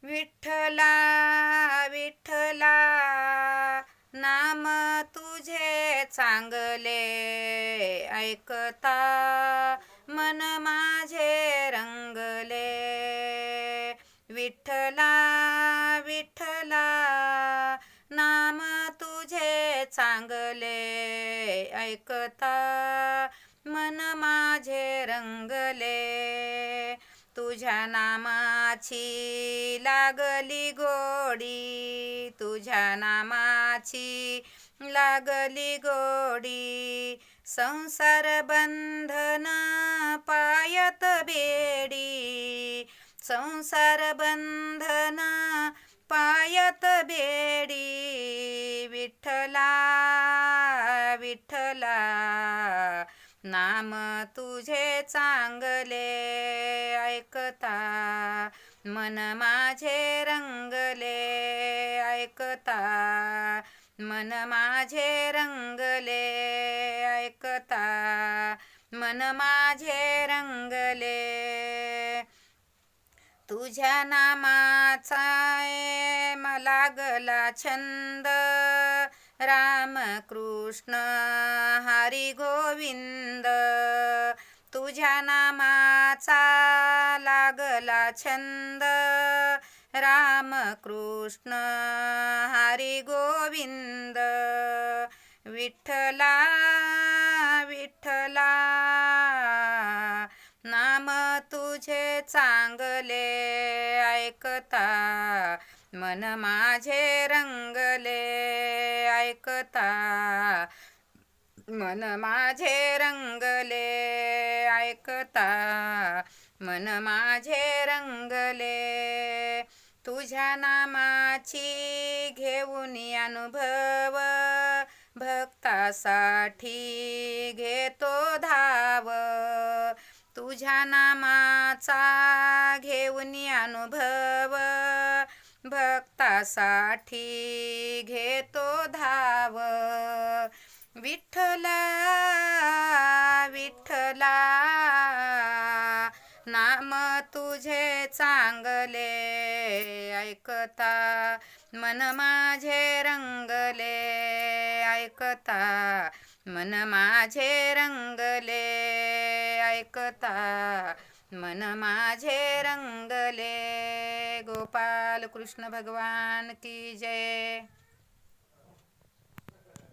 विठ्ठला विठ्ठला नाम तुझे चांगले ऐकता मन माझे रंगले। विठ्ठला विठ्ठला नाम तुझे चांगले ऐकता मन माझे रंगले। तुझ्या नामाची लागली गोडी, तुझ्या नामाची लागली गोडी। संसार बंधन पायत बेडी, संसार बंधन पायत बेडी। विठ्ठला विठ्ठला नाम तुझे चांगले ऐकता मन माझे रंगले। ऐकता मन माझे रंगले। ऐकता मन माझे रंगले। तुझ्या नामाचा लागला छंद, राम कृष्ण हरी गोविंद। तुझ्या नामाचा लागला छंद, राम कृष्ण हरी गोविंद। विठ्ठला विठ्ठला नाम तुझे चांगले ऐकता मन माझे रंगले। ऐकता मन माझे रंगले। ऐकता मन माझे रंगले। तुझ्या नामाची घेऊन अनुभव, भक्तासाठी घेतो धाव। तुझ्या नामाचा घेऊन अनुभव, भक्तासाठी घेतो धाव। विठ्ठला विठ्ठला नाम तुझे चांगले ऐकता मन माझे रंगले। ऐकता मन माझे रंगले। ऐकता मन माझे रंगले। गोपाल कृष्ण भगवान की जय।